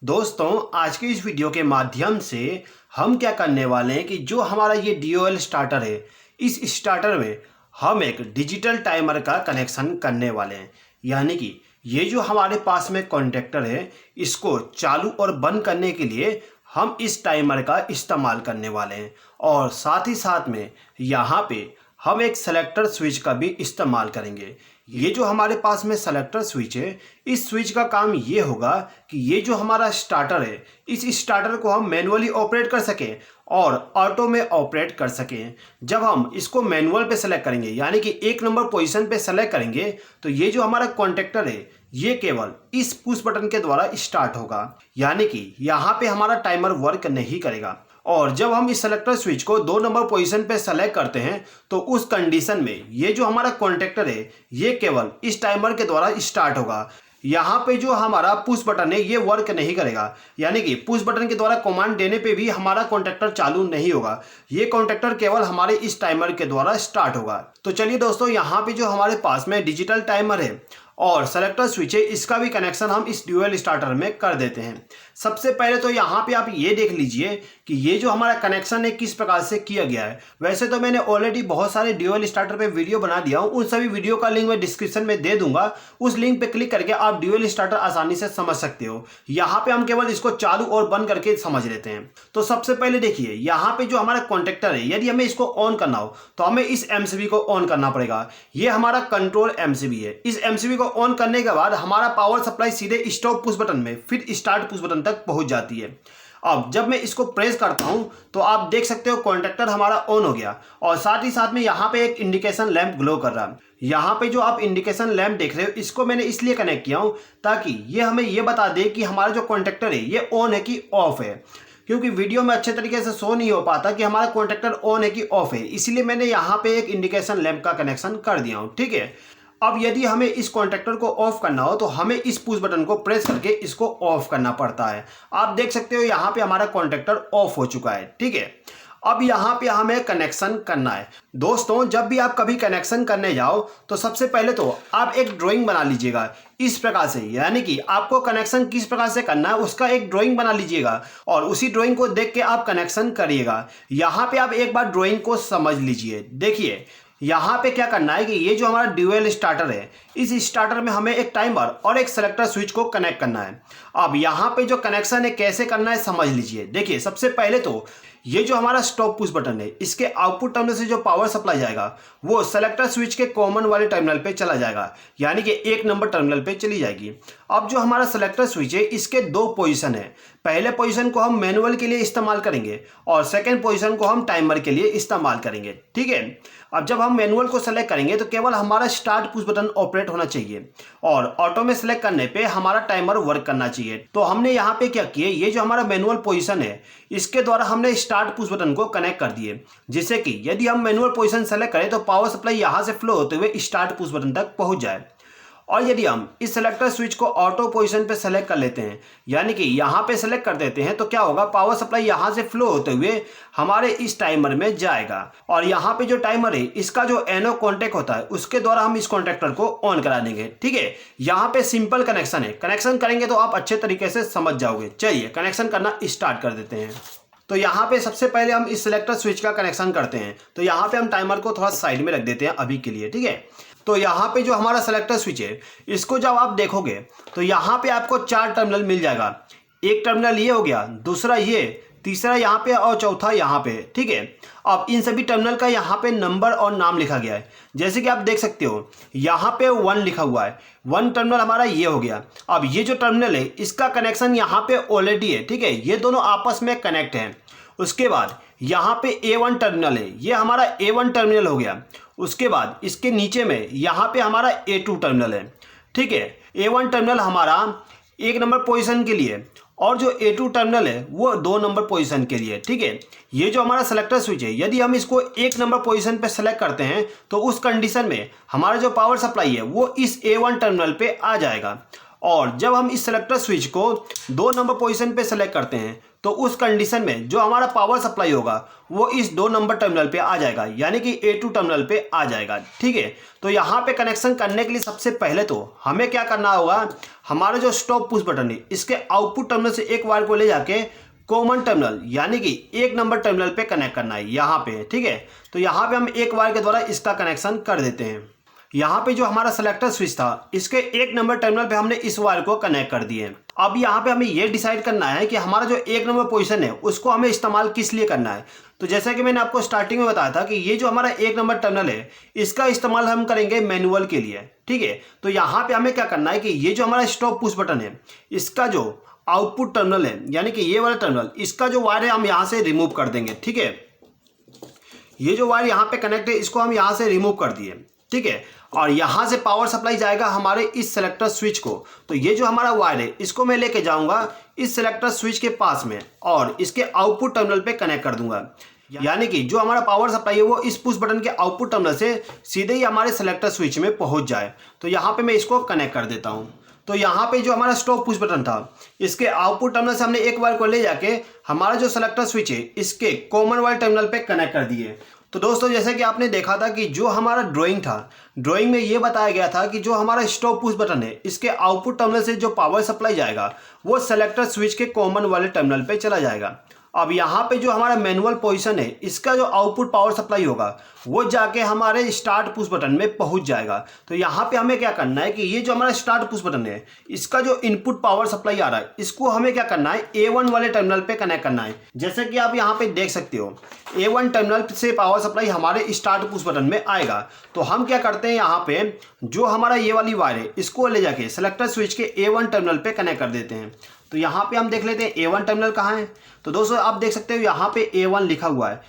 दोस्तों आज के इस वीडियो के माध्यम से हम क्या करने वाले हैं कि जो हमारा ये DOL स्टार्टर है, इस स्टार्टर में हम एक डिजिटल टाइमर का कनेक्शन करने वाले हैं। यानी कि ये जो हमारे पास में कॉन्टेक्टर है, इसको चालू और बंद करने के लिए हम इस टाइमर का इस्तेमाल करने वाले हैं। और साथ ही साथ में यहाँ पे हम एक सेलेक्टर स्विच का भी इस्तेमाल करेंगे। ये जो हमारे पास में सेलेक्टर स्विच है, इस स्विच का काम ये होगा कि ये जो हमारा स्टार्टर है, इस स्टार्टर को हम मैनुअली ऑपरेट कर सकें और ऑटो में ऑपरेट कर सकें। जब हम इसको मैनुअल पे सेलेक्ट करेंगे, यानी कि 1 नंबर पोजीशन पे सेलेक्ट करेंगे, तो ये जो हमारा कॉन्टेक्टर है, ये केवल इस पुश बटन के द्वारा स्टार्ट होगा। यानी कि यहाँ पे हमारा टाइमर वर्क नहीं करेगा। और जब हम इस सेलेक्टर स्विच को 2 नंबर पोजीशन पे सेलेक्ट करते हैं, तो उस कंडीशन में ये जो हमारा कॉन्टेक्टर है, ये केवल इस टाइमर के द्वारा स्टार्ट होगा। यहाँ पे जो हमारा पुश बटन है, ये वर्क नहीं करेगा। यानी कि पुश बटन के द्वारा कमांड देने पे भी हमारा कॉन्टेक्टर चालू नहीं होगा। ये कॉन्टेक्टर केवल हमारे इस टाइमर के द्वारा स्टार्ट होगा। तो चलिए दोस्तों, यहाँ पे जो हमारे पास में डिजिटल टाइमर है और सेलेक्टर स्विच है, इसका भी कनेक्शन हम इस DOL स्टार्टर में कर देते हैं। सबसे पहले तो यहाँ पे आप ये देख लीजिए कि ये जो हमारा कनेक्शन है किस प्रकार से किया गया है। वैसे तो मैंने ऑलरेडी बहुत सारे DOL स्टार्टर पे वीडियो बना दिया हूँ, उन सभी वीडियो का लिंक मैं डिस्क्रिप्शन में दे दूंगा। उस लिंक पे क्लिक करके आप DOL स्टार्टर आसानी से समझ सकते हो। यहाँ पे हम केवल इसको चालू और बंद करके समझ लेते हैं। तो सबसे पहले देखिए, यहाँ पे जो हमारा कॉन्टेक्टर है, यदि हमें इसको ऑन करना हो तो हमें इस MCB को ऑन करना पड़ेगा। ये हमारा कंट्रोल MCB है। इस MCB को ऑन करने के बाद हमारा पावर सप्लाई सीधे स्टॉप पुश बटन में, फिर स्टार्ट पुश बटन तक पहुंच जाती है। अब जब मैं इसको प्रेस करता हूं तो आप देख सकते हो कॉन्टेक्टर हमारा ऑन हो गया और साथ ही साथ में यहाँ पे एक इंडिकेशन लैंप ग्लो कर रहा है। यहाँ पे जो आप इंडिकेशन लैंप देख रहे हो, इसको मैंने इसलिए कनेक्ट किया हूं ताकि ये हमें ये बता दे कि हमारा जो कॉन्टेक्टर है, ये ऑन है कि ऑफ है। क्योंकि वीडियो में अच्छे तरीके से शो नहीं हो पाता कि हमारा कॉन्टेक्टर ऑन है कि ऑफ है, इसलिए मैंने यहाँ पे एक इंडिकेशन लैंप का कनेक्शन कर दिया हूँ। ठीक है। अब यदि हमें इस कॉन्टेक्टर को ऑफ करना हो तो हमें इस पुश बटन को प्रेस करके इसको ऑफ करना पड़ता है। आप देख सकते हो यहाँ पे हमारा कॉन्टेक्टर ऑफ हो चुका है। ठीक है। अब यहाँ पे हमें कनेक्शन करना है। दोस्तों, जब भी आप कभी कनेक्शन करने जाओ तो सबसे पहले तो आप एक ड्राइंग बना लीजिएगा इस प्रकार से। यानी कि आपको कनेक्शन किस प्रकार से करना है उसका एक ड्राइंग बना लीजिएगा और उसी ड्राइंग को देख के आप कनेक्शन करिएगा। यहाँ पे आप एक बार ड्राइंग को समझ लीजिए। देखिए, यहाँ पे क्या करना है कि ये जो हमारा DOL स्टार्टर है, इस स्टार्टर में हमें एक टाइमर और एक सेलेक्टर स्विच को कनेक्ट करना है। अब यहाँ पे जो कनेक्शन है कैसे करना है समझ लीजिए। देखिए, सबसे पहले तो ये जो हमारा स्टॉप पुश बटन है, इसके आउटपुट टर्मिनल से जो पावर सप्लाई जाएगा वो सेलेक्टर स्विच के कॉमन वाले टर्मिनल पे चला जाएगा, यानी कि 1 नंबर टर्मिनल पे चली जाएगी। अब जो हमारा सेलेक्टर स्विच है, इसके 2 पोजीशन है। पहले पोजीशन को हम मैनुअल के लिए इस्तेमाल करेंगे और सेकेंड पोजीशन को हम टाइमर के लिए इस्तेमाल करेंगे। ठीक है। अब जब हम मैनुअल को सेलेक्ट करेंगे तो केवल हमारा स्टार्ट पुश बटन ऑपरेट होना चाहिए और ऑटो में सेलेक्ट करने पे हमारा टाइमर वर्क करना चाहिए। तो हमने यहाँ पे क्या किया, ये जो हमारा मैनुअल पोजीशन है, इसके द्वारा हमने स्टार्ट पुश बटन को कनेक्ट कर दिए, जिससे कि यदि हम मैनुअल पोजीशन सेलेक्ट करें तो पावर सप्लाई यहाँ से फ्लो होते हुए स्टार्ट पुश बटन तक पहुँच जाए। और यदि हम इस सेलेक्टर स्विच को ऑटो पोजीशन पे सेलेक्ट कर लेते हैं, यानी कि यहाँ पे सेलेक्ट कर देते हैं, तो क्या होगा, पावर सप्लाई यहाँ से फ्लो होते हुए हमारे इस टाइमर में जाएगा और यहाँ पे जो टाइमर है, इसका जो एनो कॉन्टेक्ट होता है, उसके द्वारा हम इस कॉन्टेक्टर को ऑन करा देंगे। ठीक है। यहाँ पे सिंपल कनेक्शन है। कनेक्शन करेंगे तो आप अच्छे तरीके से समझ जाओगे। चलिए कनेक्शन करना स्टार्ट कर देते हैं। तो यहाँ पे सबसे पहले हम इस सेलेक्टर स्विच का कनेक्शन करते हैं। तो यहाँ पे हम टाइमर को थोड़ा साइड में रख देते हैं अभी के लिए। ठीक है। तो यहाँ पे जो हमारा सेलेक्टर स्विच है, इसको जब आप देखोगे तो यहाँ पे आपको 4 टर्मिनल मिल जाएगा। एक टर्मिनल ये हो गया, दूसरा ये, तीसरा यहाँ पे और चौथा यहाँ पे। ठीक है। अब इन सभी टर्मिनल का यहाँ पे नंबर और नाम लिखा गया है। जैसे कि आप देख सकते हो यहाँ पे 1 लिखा हुआ है। 1 टर्मिनल हमारा ये हो गया। अब ये जो टर्मिनल है, इसका कनेक्शन यहाँ पे ऑलरेडी है। ठीक है। ये दोनों आपस में कनेक्ट हैं। उसके बाद यहाँ पे A1 टर्मिनल है, ये हमारा A1 टर्मिनल हो गया। उसके बाद इसके नीचे में यहाँ पे हमारा A2 टर्मिनल है। ठीक है। A1 टर्मिनल हमारा 1 नंबर पोजीशन के लिए और जो A2 टर्मिनल है वो 2 नंबर पोजीशन के लिए। ठीक है। ये जो हमारा सेलेक्टर स्विच है, यदि हम इसको 1 नंबर पोजीशन पे सेलेक्ट करते हैं तो उस कंडीशन में हमारा जो पावर सप्लाई है वो इस A1 टर्मिनल पे आ जाएगा और जब हम इस सेलेक्टर स्विच को 2 नंबर पोजीशन पे सेलेक्ट करते हैं तो उस कंडीशन में जो हमारा पावर सप्लाई होगा वो इस 2 नंबर टर्मिनल पे आ जाएगा, यानी कि A2 टर्मिनल पे आ जाएगा। ठीक है, तो यहाँ पे कनेक्शन करने के लिए सबसे पहले तो हमें क्या करना होगा, हमारा जो स्टॉप पुश बटन है इसके आउटपुट टर्मिनल से एक वायर को ले जाके कॉमन टर्मिनल यानी कि 1 नंबर टर्मिनल पे कनेक्ट करना है यहाँ पे। ठीक है, तो यहाँ पे हम एक वायर के द्वारा इसका कनेक्शन कर देते हैं। यहाँ पे जो हमारा सेलेक्टर स्विच था इसके 1 नंबर टर्मिनल पे हमने इस वायर को कनेक्ट कर दिए। अब यहाँ पे हमें ये डिसाइड करना है कि हमारा जो 1 नंबर पोजीशन है उसको हमें इस्तेमाल किस लिए करना है। तो जैसा कि मैंने आपको स्टार्टिंग में बताया था कि ये जो हमारा 1 नंबर टर्मिनल है इसका इस्तेमाल हम करेंगे मैनुअल के लिए। ठीक है, तो यहाँ पे हमें क्या करना है कि ये जो हमारा स्टॉप पुश बटन है इसका जो आउटपुट टर्मिनल है यानी कि ये वाला टर्मिनल, इसका जो वायर है हम यहाँ से रिमूव कर देंगे। ठीक है, ये जो वायर यहाँ पे कनेक्ट है इसको हम यहाँ से रिमूव कर दिए। ठीक है, और यहाँ से पावर सप्लाई जाएगा हमारे इस सेलेक्टर स्विच को। तो ये जो हमारा वायर है इसको मैं लेके जाऊंगा इस सेलेक्टर स्विच के पास में और इसके आउटपुट टर्मिनल पे कनेक्ट कर दूंगा, यानी कि जो हमारा पावर सप्लाई है वो इस पुश बटन के आउटपुट टर्मिनल से सीधे ही हमारे सेलेक्टर स्विच में पहुंच जाए। तो यहाँ पे मैं इसको कनेक्ट कर देता हूँ। तो यहाँ पे जो हमारा स्टॉप पुश बटन था इसके आउटपुट टर्मिनल से हमने एक वायर को ले जाके हमारा जो सेलेक्टर स्विच है इसके कॉमन वायर टर्मिनल पे कनेक्ट कर दिए। तो दोस्तों जैसे कि आपने देखा था कि जो हमारा ड्राइंग में ये बताया गया था कि जो हमारा स्टॉप पुश बटन है इसके आउटपुट टर्मिनल से जो पावर सप्लाई जाएगा वो सेलेक्टर स्विच के कॉमन वाले टर्मिनल पे चला जाएगा। अब यहाँ पे जो हमारा मैनुअल पोजीशन है इसका जो आउटपुट पावर सप्लाई होगा वो जाके हमारे स्टार्ट पुश बटन में पहुंच जाएगा। तो यहाँ पे हमें क्या करना है कि ये जो हमारा स्टार्ट पुश बटन है इसका जो इनपुट पावर सप्लाई आ रहा है इसको हमें क्या करना है A1 वाले टर्मिनल पे कनेक्ट करना है। जैसे कि आप यहाँ पे देख सकते हो A1 टर्मिनल से पावर सप्लाई हमारे स्टार्ट पुश बटन में आएगा। तो हम क्या करते हैं यहाँ पे जो हमारा ये वाली वायर है इसको ले जाके सेलेक्टर स्विच के A1 टर्मिनल पे कनेक्ट कर देते हैं। तो यहाँ पे हम देख लेते हैं A1 टर्मिनल कहाँ है। तो दोस्तों आप देख सकते हो यहाँ पे A1 लिखा हुआ है।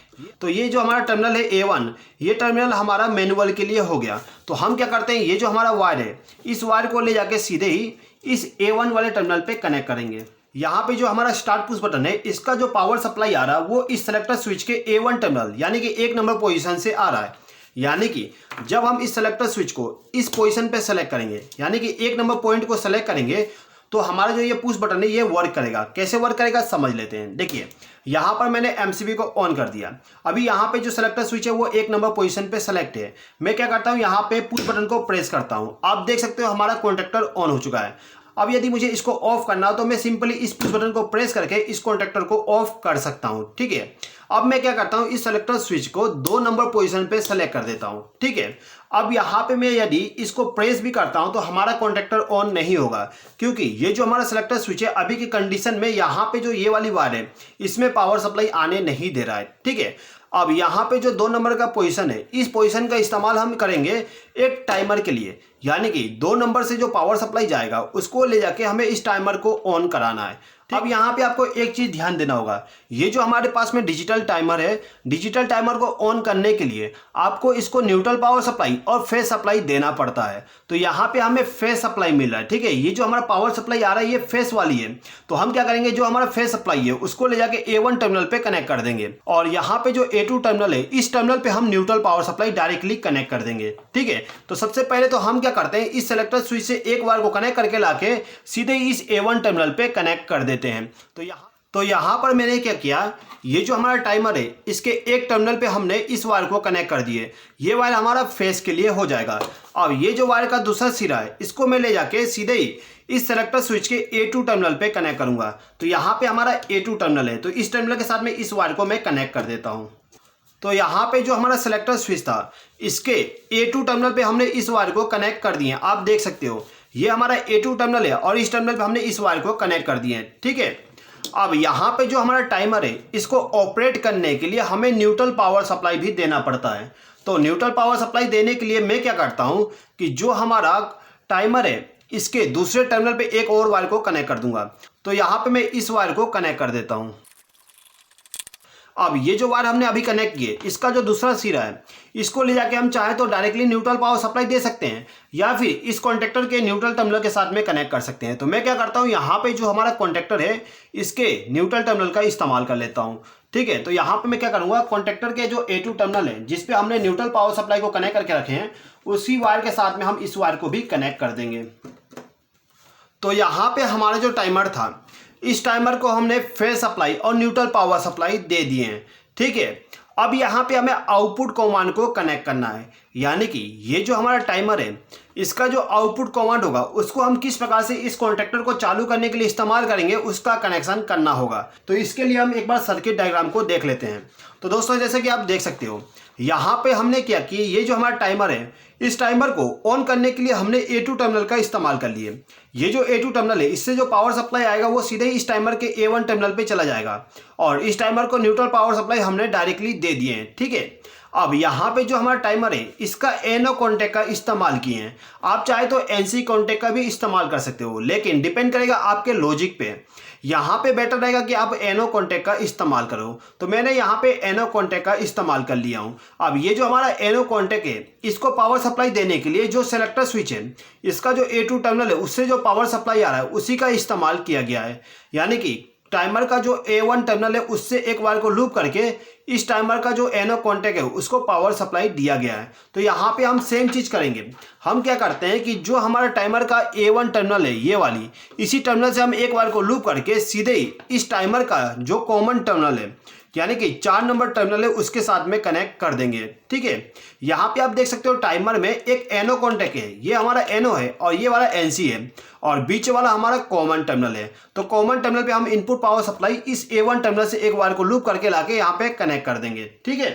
तो ये जो हमारा टर्मिनल है A1, ये टर्मिनल हमारा मैनुअल के लिए हो गया। तो हम क्या करते हैं ये जो हमारा वायर है इस वायर को ले जाके सीधे ही इस A1 वाले टर्मिनल पे कनेक्ट करेंगे। यहाँ पे जो हमारा स्टार्ट पुश बटन है इसका जो पावर सप्लाई आ रहा है वो इस सेलेक्टर स्विच के A1 टर्मिनल यानी कि 1 नंबर पोजीशन से आ रहा है। यानी कि जब हम इस सेलेक्टर स्विच को इस पोजीशन पे सेलेक्ट करेंगे यानी कि 1 नंबर पॉइंट को सेलेक्ट करेंगे तो हमारा जो ये पुश बटन है ये वर्क करेगा। कैसे वर्क करेगा समझ लेते हैं। देखिए यहाँ पर मैंने एमसीबी को ऑन कर दिया। अभी यहाँ पे जो सेलेक्टर स्विच है वो 1 नंबर पोजीशन पे सेलेक्ट है। मैं क्या करता हूँ यहाँ पे पुश बटन को प्रेस करता हूँ। आप देख सकते हो हमारा कॉन्टैक्टर ऑन हो चुका है। अब यदि मुझे इसको ऑफ करना हो तो मैं सिंपली इस पुश बटन को प्रेस करके इस कॉन्टैक्टर को ऑफ कर सकता हूँ। ठीक है, अब मैं क्या करता हूँ इस सेलेक्टर स्विच को 2 नंबर पोजीशन पे सेलेक्ट कर देता हूँ। ठीक है, अब यहाँ पे मैं यदि इसको प्रेस भी करता हूँ तो हमारा कॉन्टैक्टर ऑन नहीं होगा, क्योंकि ये जो हमारा सेलेक्टर स्विच है अभी की कंडीशन में यहाँ पे जो ये वाली वायर है इसमें पावर सप्लाई आने नहीं दे रहा है। ठीक है, अब यहाँ पे जो 2 नंबर का पोजीशन है इस पोजीशन का इस्तेमाल हम करेंगे एक टाइमर के लिए, यानी कि 2 नंबर से जो पावर सप्लाई जाएगा उसको ले जाके हमें इस टाइमर को ऑन कराना है। अब यहाँ पे आपको एक चीज़ ध्यान देना होगा, ये जो हमारे पास में डिजिटल टाइमर है, डिजिटल टाइमर को ऑन करने के लिए आपको इसको न्यूट्रल पावर सप्लाई और फेज सप्लाई देना पड़ता है। तो यहाँ पे हमें फेज सप्लाई मिल रहा है। ठीक है, ये जो हमारा पावर सप्लाई आ रहा है ये फेज वाली है। तो हम क्या करेंगे जो हमारा फेज सप्लाई है उसको ले जाके A1 टर्मिनल पे कनेक्ट कर देंगे और यहाँ पे जो A2 टर्मिनल है इस टर्मिनल पे हम neutral power supply directly connect कर देंगे। ठीक है, तो सबसे पहले तो हम क्या करते हैं इस सेलेक्टर स्विच से एक वायर को कनेक्ट करके लाके सीधे इस A1 टर्मिनल पे कनेक्ट कर देते हैं। तो यहाँ पर मैंने क्या किया, ये जो हमारा टाइमर है इसके एक टर्मिनल पे हमने इस वायर को कनेक्ट कर दिए। ये वायर हमारा फेस के लिए हो जाएगा। अब ये जो वायर का दूसरा सिरा है इसको मैं ले जाके सीधे ही इस सेलेक्टर स्विच के A2 टर्मिनल पे कनेक्ट करूंगा। तो यहाँ पे हमारा A2 टर्मिनल है, तो इस टर्मिनल के साथ में इस वायर को मैं कनेक्ट कर देता हूँ। तो यहाँ पे जो हमारा सेलेक्टर स्विच था इसके A2 टर्मिनल पे हमने इस वायर को कनेक्ट कर दिए। आप देख सकते हो ये हमारा A2 टर्मिनल है और इस टर्मिनल पे हमने इस वायर को कनेक्ट कर दिए। ठीक है, अब यहाँ पे जो हमारा टाइमर है इसको ऑपरेट करने के लिए हमें न्यूट्रल पावर सप्लाई भी देना पड़ता है। तो न्यूट्रल पावर सप्लाई देने के लिए मैं क्या करता हूँ कि जो हमारा टाइमर है इसके दूसरे टर्मिनल पे एक और वायर को कनेक्ट कर दूंगा। तो यहाँ पे मैं इस वायर को कनेक्ट कर देता हूँ। अब ये जो वायर हमने अभी कनेक्ट किए इसका जो दूसरा सिरा है इसको ले जाके हम चाहे तो डायरेक्टली न्यूट्रल पावर सप्लाई दे सकते हैं या फिर इस कॉन्टैक्टर के न्यूट्रल टर्मिनल के साथ में कनेक्ट कर सकते हैं। तो मैं क्या करता हूँ यहाँ पे जो हमारा कॉन्टैक्टर है इसके न्यूट्रल टर्मिनल का इस्तेमाल कर लेता हूँ। ठीक है, तो यहाँ पे मैं क्या करूँगा कॉन्टैक्टर के जो A2 टर्मिनल है जिसपे हमने न्यूट्रल पावर सप्लाई को कनेक्ट करके रखे हैं उसी वायर के साथ में हम इस वायर को भी कनेक्ट कर देंगे। तो यहाँ पे हमारा जो टाइमर था, इस टाइमर को हमने फेज सप्लाई और न्यूट्रल पावर सप्लाई दे दिए हैं। ठीक है, अब यहाँ पे हमें आउटपुट कमांड को कनेक्ट करना है, यानी कि ये जो हमारा टाइमर है इसका जो आउटपुट कमांड होगा उसको हम किस प्रकार से इस कॉन्टेक्टर को चालू करने के लिए इस्तेमाल करेंगे उसका कनेक्शन करना होगा। तो इसके लिए हम एक बार सर्किट डायग्राम को देख लेते हैं। तो दोस्तों जैसे कि आप देख सकते हो, यहाँ पे हमने क्या कि ये जो हमारा टाइमर है, इस टाइमर को ऑन करने के लिए हमने A2 टर्मिनल का इस्तेमाल कर लिए। ये जो A2 टर्मिनल है, इससे जो पावर सप्लाई आएगा वो सीधे इस टाइमर के A1 टर्मिनल पे चला जाएगा और इस टाइमर को न्यूट्रल पावर सप्लाई हमने डायरेक्टली दे दिए हैं। ठीक है, अब यहाँ पे जो हमारा टाइमर है इसका NO कॉन्टैक्ट का इस्तेमाल किए हैं। आप चाहे तो NC कॉन्टैक्ट का भी इस्तेमाल कर सकते हो, लेकिन डिपेंड करेगा आपके लॉजिक पे। यहाँ पे बेटर रहेगा कि आप NO कॉन्टैक्ट का इस्तेमाल करो। तो मैंने यहाँ पे NO कॉन्टैक्ट का इस्तेमाल कर लिया हूँ। अब ये जो हमारा NO कॉन्टैक्ट है, इसको पावर सप्लाई देने के लिए जो सेलेक्टर स्विच है, इसका जो A2 टर्मिनल है उससे जो पावर सप्लाई आ रहा है उसी का इस्तेमाल किया गया है। यानी कि टाइमर का जो A1 टर्मिनल है उससे एक वायर को लूप करके इस टाइमर का जो NO कॉन्टैक्ट है उसको पावर सप्लाई दिया गया है। तो यहाँ पे हम सेम चीज़ करेंगे। हम क्या करते हैं कि जो हमारा टाइमर का A1 टर्मिनल है, ये वाली, इसी टर्मिनल से हम एक वायर को लूप करके सीधे ही इस टाइमर का जो कॉमन टर्मिनल है, यानी कि 4 नंबर टर्मिनल है, उसके साथ में कनेक्ट कर देंगे। ठीक है, यहाँ पे आप देख सकते हो टाइमर में एक NO कॉन्टैक्ट है, ये हमारा NO है और ये वाला NC है और बीच वाला हमारा कॉमन टर्मिनल है। तो कॉमन टर्मिनल पे हम इनपुट पावर सप्लाई इस A1 टर्मिनल से एक वायर को लूप करके लाके यहाँ पे कनेक्ट कर देंगे। ठीक है,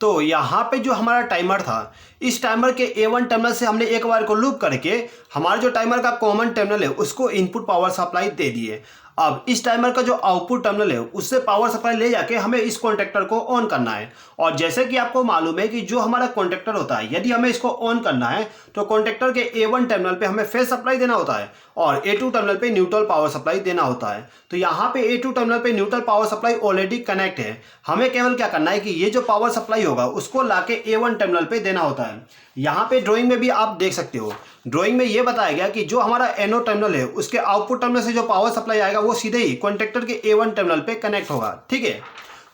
तो यहाँ पे जो हमारा टाइमर था, इस टाइमर के A1 टर्मिनल से हमने एक वायर को लूप करके हमारा जो टाइमर का कॉमन टर्मिनल है उसको इनपुट पावर सप्लाई दे दिए। अब इस टाइमर का जो आउटपुट टर्मिनल है उससे पावर सप्लाई ले जाके हमें इस कॉन्टैक्टर को ऑन करना है। और जैसे कि आपको मालूम है कि जो हमारा कॉन्टैक्टर होता है, यदि हमें इसको ऑन करना है तो कॉन्टैक्टर के A1 टर्मिनल पे हमें फेज सप्लाई देना होता है और A2 टर्मिनल पे न्यूट्रल पावर सप्लाई देना होता है। तो यहाँ पे A2 टर्मिनल पे neutral power supply already connect है। हमें केवल क्या करना है कि ये जो पावर सप्लाई होगा उसको लाके A1 टर्मिनल पे देना होता है। यहाँ पे ड्राइंग में भी आप देख सकते हो, ड्राइंग में ये बताया गया कि जो हमारा NO टर्मिनल है उसके आउटपुट टर्मिनल से जो पावर सप्लाई आएगा वो सीधे ही कॉन्टैक्टर के A1 टर्मिनल पे कनेक्ट होगा। ठीक है,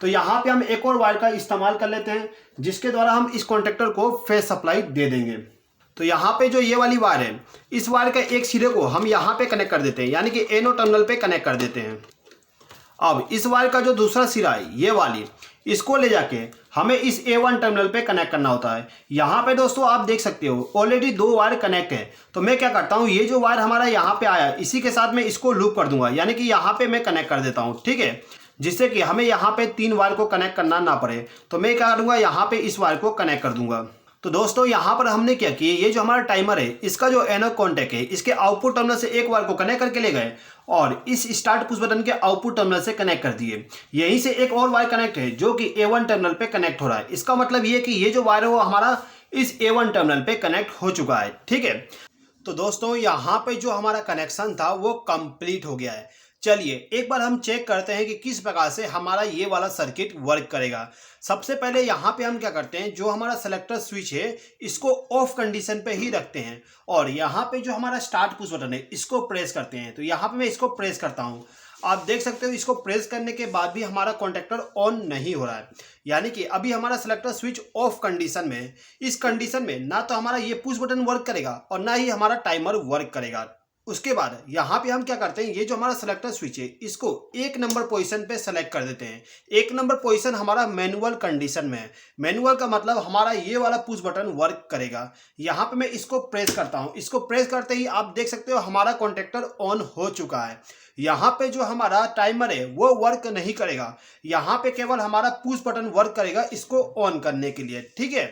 तो यहाँ पे हम एक और वायर का इस्तेमाल कर लेते हैं जिसके द्वारा हम इस कॉन्टैक्टर को फेज सप्लाई दे देंगे। तो यहाँ पे जो ये वाली वायर है, इस वायर का एक सिरे को हम यहाँ पे कनेक्ट कर देते हैं, यानी कि NO टर्मिनल पे कनेक्ट कर देते हैं। अब इस वायर का जो दूसरा सिरा है, ये वाली, इसको ले जाके हमें इस A1 टर्मिनल पे कनेक्ट करना होता है। यहाँ पे दोस्तों आप देख सकते हो ऑलरेडी 2 वायर कनेक्ट है। तो मैं क्या करता हूँ, ये जो वायर हमारा यहाँ पे आया इसी के साथ मैं इसको लूप कर दूंगा, यानी कि यहाँ पे मैं कनेक्ट कर देता हूँ। ठीक है, जिससे कि हमें यहाँ पे 3 वायर को कनेक्ट करना ना पड़े। तो मैं क्या करूँगा, यहाँ पे इस वायर को कनेक्ट कर दूंगा। तो दोस्तों यहाँ पर हमने क्या किया, ये जो हमारा टाइमर है इसका जो NO कॉन्टैक्ट है इसके आउटपुट टर्मिनल से एक वायर को कनेक्ट करके ले गए और इस स्टार्ट पुश बटन के आउटपुट टर्मिनल से कनेक्ट कर दिए। यहीं से एक और वायर कनेक्ट है जो कि A1 टर्मिनल पे कनेक्ट हो रहा है। इसका मतलब ये कि ये जो वायर है वो हमारा इस A1 टर्मिनल पे कनेक्ट हो चुका है। ठीक है, तो दोस्तों यहाँ पे जो हमारा कनेक्शन था वो कंप्लीट हो गया है। चलिए एक बार हम चेक करते हैं कि किस प्रकार से हमारा ये वाला सर्किट वर्क करेगा। सबसे पहले यहाँ पे हम क्या करते हैं, जो हमारा सेलेक्टर स्विच है इसको ऑफ कंडीशन पे ही रखते हैं और यहाँ पे जो हमारा स्टार्ट पुश बटन है इसको प्रेस करते हैं। तो यहाँ पे मैं इसको प्रेस करता हूँ। आप देख सकते हो इसको प्रेस करने के बाद भी हमारा कॉन्टैक्टर ऑन नहीं हो रहा है, यानी कि अभी हमारा सेलेक्टर स्विच ऑफ कंडीशन में है। इस कंडीशन में ना तो हमारा ये पुश बटन वर्क करेगा और ना ही हमारा टाइमर वर्क करेगा। उसके बाद यहाँ पे हम क्या करते हैं, ये जो हमारा सेलेक्टर स्विच है इसको 1 नंबर पोजीशन पे सेलेक्ट कर देते हैं। 1 नंबर पोजीशन हमारा मैनुअल कंडीशन में है। मैनुअल का मतलब हमारा ये वाला पुश बटन वर्क करेगा। यहाँ पे मैं इसको प्रेस करता हूँ। इसको प्रेस करते ही आप देख सकते हो हमारा कॉन्टैक्टर ऑन हो चुका है। यहाँ पे जो हमारा टाइमर है वो वर्क नहीं करेगा, यहाँ पे केवल हमारा पुश बटन वर्क करेगा इसको ऑन करने के लिए। ठीक है,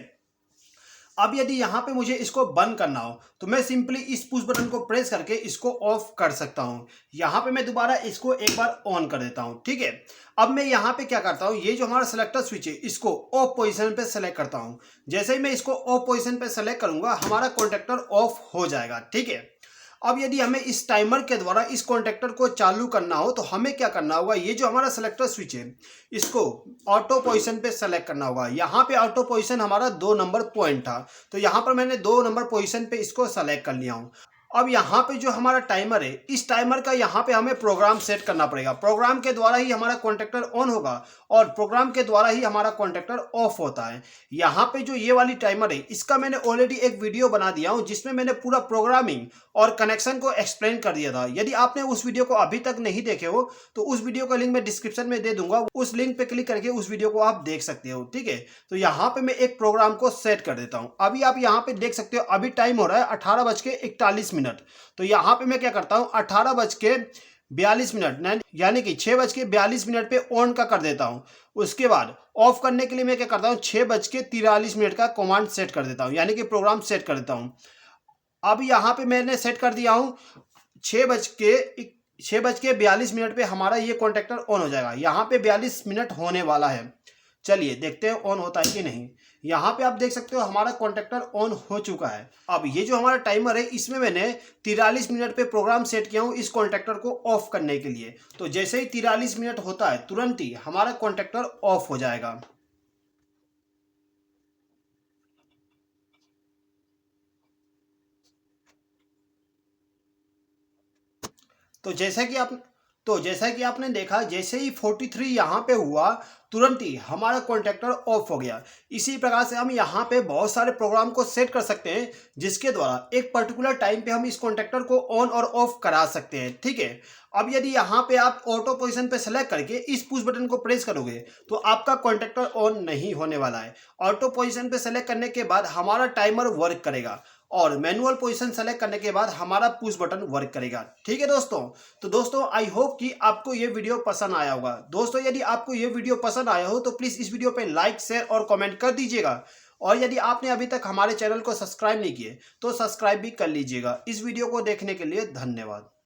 अब यदि यहाँ पे मुझे इसको बंद करना हो तो मैं सिंपली इस पुश बटन को प्रेस करके इसको ऑफ कर सकता हूँ। यहाँ पे मैं दोबारा इसको एक बार ऑन कर देता हूँ। ठीक है, अब मैं यहाँ पे क्या करता हूँ, ये जो हमारा सेलेक्टर स्विच है इसको ऑफ पोजीशन पे सेलेक्ट करता हूँ। जैसे ही मैं इसको ऑफ पोजीशन पे सेलेक्ट करूँगा हमारा कॉन्टैक्टर ऑफ हो जाएगा। ठीक है, अब यदि हमें इस टाइमर के द्वारा इस कॉन्टैक्टर को चालू करना हो तो हमें क्या करना होगा, ये जो हमारा सेलेक्टर स्विच है इसको ऑटो पोजीशन पे सेलेक्ट करना होगा। यहाँ पे ऑटो पोजीशन हमारा 2 नंबर पॉइंट था, तो यहाँ पर मैंने 2 नंबर पोजीशन पे इसको सेलेक्ट कर लिया हूँ। अब यहाँ पे जो हमारा टाइमर है, इस टाइमर का यहाँ पे हमें प्रोग्राम सेट करना पड़ेगा। प्रोग्राम के द्वारा ही हमारा कॉन्टैक्टर ऑन होगा और प्रोग्राम के द्वारा ही हमारा कॉन्टैक्टर ऑफ होता है। यहाँ पे जो ये वाली टाइमर है, इसका मैंने ऑलरेडी एक वीडियो बना दिया हूँ जिसमें मैंने पूरा प्रोग्रामिंग और कनेक्शन को एक्सप्लेन कर दिया था। यदि आपने उस वीडियो को अभी तक नहीं देखे हो तो उस वीडियो का लिंक मैं डिस्क्रिप्शन में दे दूंगा, उस लिंक पे क्लिक करके उस वीडियो को आप देख सकते हो। ठीक है, तो यहाँ पे मैं एक प्रोग्राम को सेट कर देता हूँ। अभी आप यहाँ पे देख सकते हो, अभी टाइम हो रहा है 18:41। तो यहाँ पे मैं क्या करता हूँ, 18:42 यानी कि 6:42 पे ऑन का कर देता हूँ। उसके बाद ऑफ करने के लिए मैं क्या करता हूँ, 6:43 का कमांड सेट कर देता हूँ, यानी कि प्रोग्राम सेट कर देता हूँ। अब यहाँ पे मैंने सेट कर दिया हूँ 6:42 पे हमारा ये कॉन्टैक्टर ऑन हो जाएगा। यहाँ पे 42 मिनट होने वाला है। चलिए देखते हैं ऑन होता है कि नहीं। यहाँ पे आप देख सकते हो हमारा कॉन्टैक्टर ऑन हो चुका है। अब ये जो हमारा टाइमर है, इसमें मैंने 43 मिनट पे प्रोग्राम सेट किया हूँ इस कॉन्टैक्टर को ऑफ करने के लिए। तो जैसे ही 43 मिनट होता है, तुरंत ही हमारा कॉन्टैक्टर ऑफ हो जाएगा। जैसा कि आपने देखा, जैसे ही 43 यहाँ पे हुआ, तुरंत ही हमारा कॉन्टैक्टर ऑफ हो गया। इसी प्रकार से हम यहाँ पे बहुत सारे प्रोग्राम को सेट कर सकते हैं जिसके द्वारा एक पर्टिकुलर टाइम पे हम इस कॉन्टैक्टर को ऑन और ऑफ करा सकते हैं। ठीक है, अब यदि यहाँ पे आप ऑटो पोजीशन पे सेलेक्ट करके इस पुश बटन को प्रेस करोगे तो आपका कॉन्टैक्टर ऑन नहीं होने वाला है। ऑटो पोजीशन पे सेलेक्ट करने के बाद हमारा टाइमर वर्क करेगा और मैनुअल पोजीशन सेलेक्ट करने के बाद हमारा पुश बटन वर्क करेगा। ठीक है दोस्तों, तो दोस्तों आई होप कि आपको ये वीडियो पसंद आया होगा। दोस्तों यदि आपको ये वीडियो पसंद आया हो तो प्लीज़ इस वीडियो पे लाइक, शेयर और कमेंट कर दीजिएगा। और यदि आपने अभी तक हमारे चैनल को सब्सक्राइब नहीं किए तो सब्सक्राइब भी कर लीजिएगा। इस वीडियो को देखने के लिए धन्यवाद।